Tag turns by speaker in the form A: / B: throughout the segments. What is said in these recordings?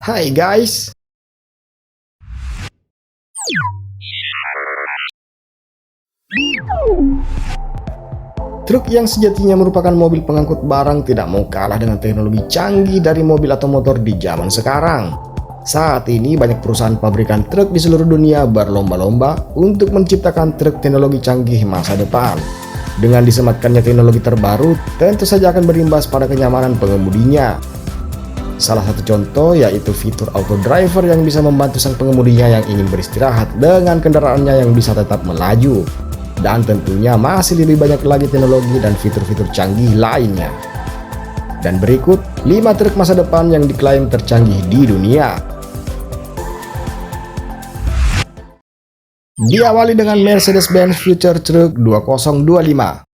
A: Hai guys, truk yang sejatinya merupakan mobil pengangkut barang tidak mau kalah dengan teknologi canggih dari mobil atau motor di zaman sekarang. Saat ini banyak perusahaan pabrikan truk di seluruh dunia berlomba-lomba untuk menciptakan truk teknologi canggih masa depan. Dengan disematkannya teknologi terbaru, tentu saja akan berimbas pada kenyamanan pengemudinya. Salah satu contoh yaitu fitur auto driver yang bisa membantu sang pengemudinya yang ingin beristirahat dengan kendaraannya yang bisa tetap melaju. Dan tentunya masih lebih banyak lagi teknologi dan fitur-fitur canggih lainnya. Dan berikut 5 truk masa depan yang diklaim tercanggih di dunia. Diawali dengan Mercedes-Benz Future Truck 2025.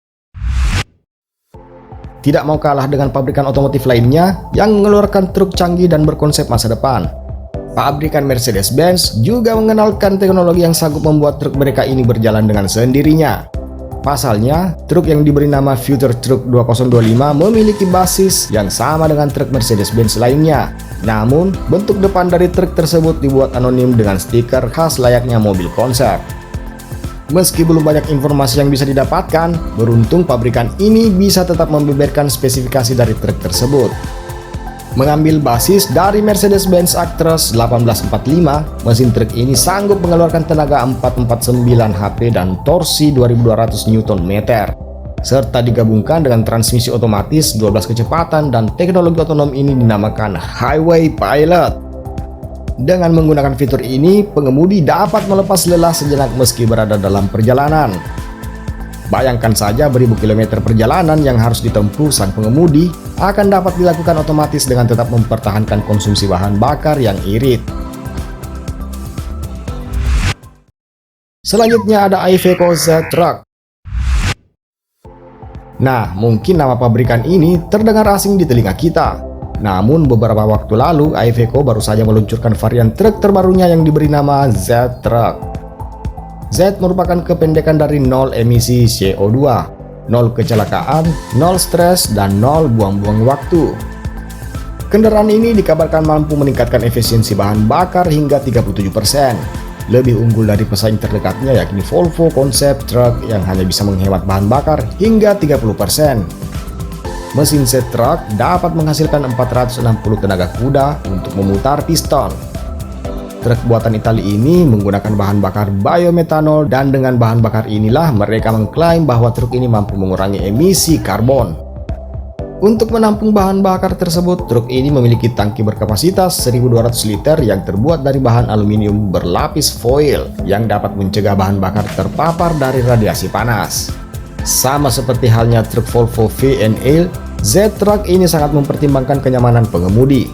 A: Tidak mau kalah dengan pabrikan otomotif lainnya yang mengeluarkan truk canggih dan berkonsep masa depan. Pabrikan Mercedes-Benz juga mengenalkan teknologi yang sanggup membuat truk mereka ini berjalan dengan sendirinya. Pasalnya, truk yang diberi nama Future Truck 2025 memiliki basis yang sama dengan truk Mercedes-Benz lainnya. Namun, bentuk depan dari truk tersebut dibuat anonim dengan stiker khas layaknya mobil konsep. Meski belum banyak informasi yang bisa didapatkan, beruntung pabrikan ini bisa tetap membeberkan spesifikasi dari truk tersebut. Mengambil basis dari Mercedes-Benz Actros 1845, mesin truk ini sanggup mengeluarkan tenaga 449 HP dan torsi 2200 Nm, serta digabungkan dengan transmisi otomatis 12 kecepatan dan teknologi otonom ini dinamakan Highway Pilot. Dengan menggunakan fitur ini, pengemudi dapat melepas lelah sejenak meski berada dalam perjalanan. Bayangkan saja beribu kilometer perjalanan yang harus ditempuh sang pengemudi akan dapat dilakukan otomatis dengan tetap mempertahankan konsumsi bahan bakar yang irit. Selanjutnya ada Iveco Z-Truck. Nah, mungkin nama pabrikan ini terdengar asing di telinga kita. Namun beberapa waktu lalu Iveco baru saja meluncurkan varian truk terbarunya yang diberi nama Z-Truck. Z merupakan kependekan dari nol emisi CO2, nol kecelakaan, nol stres, dan nol buang-buang waktu. Kendaraan ini dikabarkan mampu meningkatkan efisiensi bahan bakar hingga 37%. Lebih unggul dari pesaing terdekatnya yakni Volvo Concept Truck yang hanya bisa menghemat bahan bakar hingga 30%. Mesin Z-Truck dapat menghasilkan 460 tenaga kuda untuk memutar piston. Truk buatan Italia ini menggunakan bahan bakar biometanol dan dengan bahan bakar inilah mereka mengklaim bahwa truk ini mampu mengurangi emisi karbon. Untuk menampung bahan bakar tersebut, truk ini memiliki tangki berkapasitas 1200 liter yang terbuat dari bahan aluminium berlapis foil yang dapat mencegah bahan bakar terpapar dari radiasi panas. Sama seperti halnya truk Volvo VNL, Z-Truck ini sangat mempertimbangkan kenyamanan pengemudi.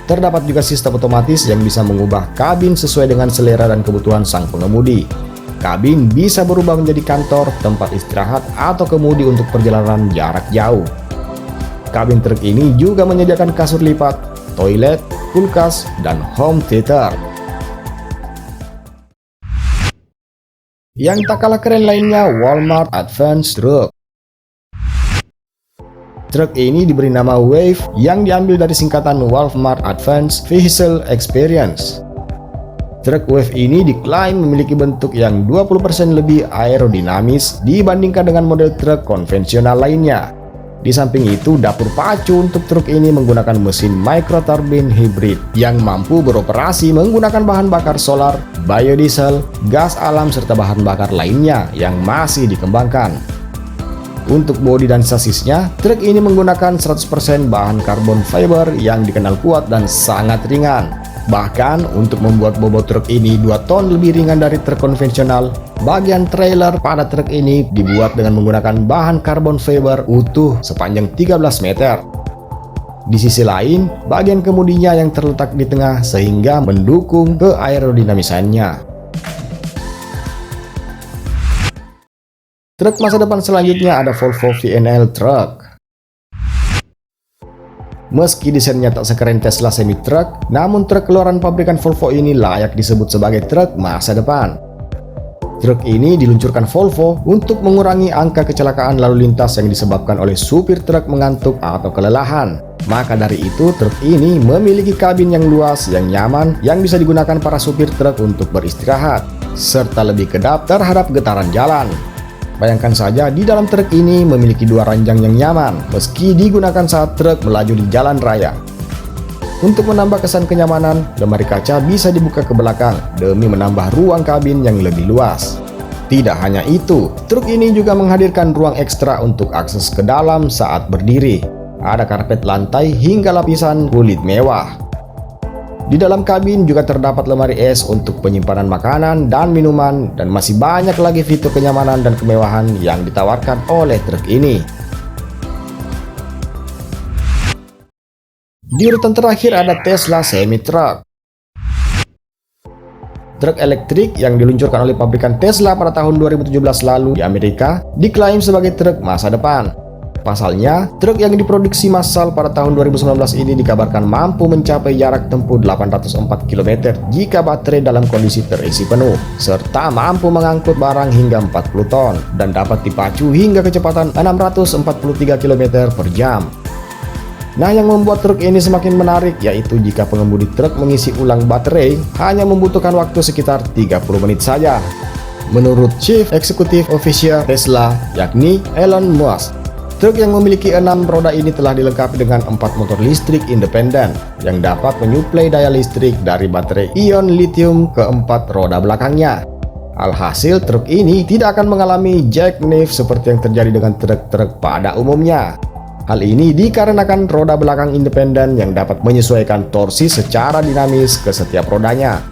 A: Terdapat juga sistem otomatis yang bisa mengubah kabin sesuai dengan selera dan kebutuhan sang pengemudi. Kabin bisa berubah menjadi kantor, tempat istirahat, atau kemudi untuk perjalanan jarak jauh. Kabin truk ini juga menyediakan kasur lipat, toilet, kulkas, dan home theater. Yang tak kalah keren lainnya Walmart Advance Truck. Truk ini diberi nama Wave yang diambil dari singkatan Walmart Advanced Vehicle Experience. Truk Wave ini diklaim memiliki bentuk yang 20% lebih aerodinamis dibandingkan dengan model truk konvensional lainnya. Di samping itu, dapur pacu untuk truk ini menggunakan mesin microturbine hybrid yang mampu beroperasi menggunakan bahan bakar solar, biodiesel, gas alam, serta bahan bakar lainnya yang masih dikembangkan. Untuk bodi dan sasisnya, truk ini menggunakan 100% bahan karbon fiber yang dikenal kuat dan sangat ringan. Bahkan untuk membuat bobot truk ini 2 ton lebih ringan dari truk konvensional, bagian trailer pada truk ini dibuat dengan menggunakan bahan karbon fiber utuh sepanjang 13 meter. Di sisi lain, bagian kemudinya yang terletak di tengah sehingga mendukung keaerodinamisannya. Truk masa depan selanjutnya ada Volvo VNL Truck. Meski desainnya tak sekeren Tesla semi-truck, namun truk keluaran pabrikan Volvo ini layak disebut sebagai truk masa depan. Truk ini diluncurkan Volvo untuk mengurangi angka kecelakaan lalu lintas yang disebabkan oleh supir truk mengantuk atau kelelahan. Maka dari itu, truk ini memiliki kabin yang luas, yang nyaman, yang bisa digunakan para supir truk untuk beristirahat, serta lebih kedap terhadap getaran jalan. Bayangkan saja, di dalam truk ini memiliki 2 ranjang yang nyaman, meski digunakan saat truk melaju di jalan raya. Untuk menambah kesan kenyamanan, lemari kaca bisa dibuka ke belakang demi menambah ruang kabin yang lebih luas. Tidak hanya itu, truk ini juga menghadirkan ruang ekstra untuk akses ke dalam saat berdiri. Ada karpet lantai hingga lapisan kulit mewah. Di dalam kabin juga terdapat lemari es untuk penyimpanan makanan dan minuman, dan masih banyak lagi fitur kenyamanan dan kemewahan yang ditawarkan oleh truk ini. Di urutan terakhir ada Tesla Semi-Truck. Truk elektrik yang diluncurkan oleh pabrikan Tesla pada tahun 2017 lalu di Amerika diklaim sebagai truk masa depan. Pasalnya, truk yang diproduksi massal pada tahun 2019 ini dikabarkan mampu mencapai jarak tempuh 804 km jika baterai dalam kondisi terisi penuh, serta mampu mengangkut barang hingga 40 ton dan dapat dipacu hingga kecepatan 643 km per jam. Nah, yang membuat truk ini semakin menarik yaitu jika pengemudi truk mengisi ulang baterai hanya membutuhkan waktu sekitar 30 menit saja. Menurut Chief Executive Officer Tesla, yakni Elon Musk, truk yang memiliki 6 roda ini telah dilengkapi dengan 4 motor listrik independen yang dapat menyuplai daya listrik dari baterai ion lithium ke 4 roda belakangnya. Alhasil, truk ini tidak akan mengalami jackknife seperti yang terjadi dengan truk-truk pada umumnya. Hal ini dikarenakan roda belakang independen yang dapat menyesuaikan torsi secara dinamis ke setiap rodanya.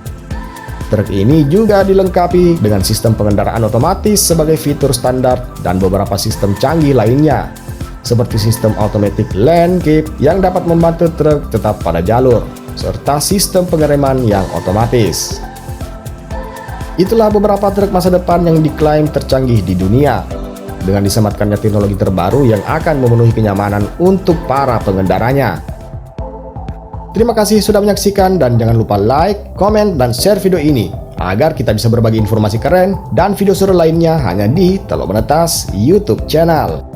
A: Truk ini juga dilengkapi dengan sistem pengendaraan otomatis sebagai fitur standar dan beberapa sistem canggih lainnya, seperti sistem automatic lane keep yang dapat membantu truk tetap pada jalur, serta sistem pengereman yang otomatis. Itulah beberapa truk masa depan yang diklaim tercanggih di dunia, dengan disematkannya teknologi terbaru yang akan memenuhi kenyamanan untuk para pengendaranya. Terima kasih sudah menyaksikan dan jangan lupa like, komen, dan share video ini agar kita bisa berbagi informasi keren dan video seru lainnya hanya di Teluk Menetas YouTube channel.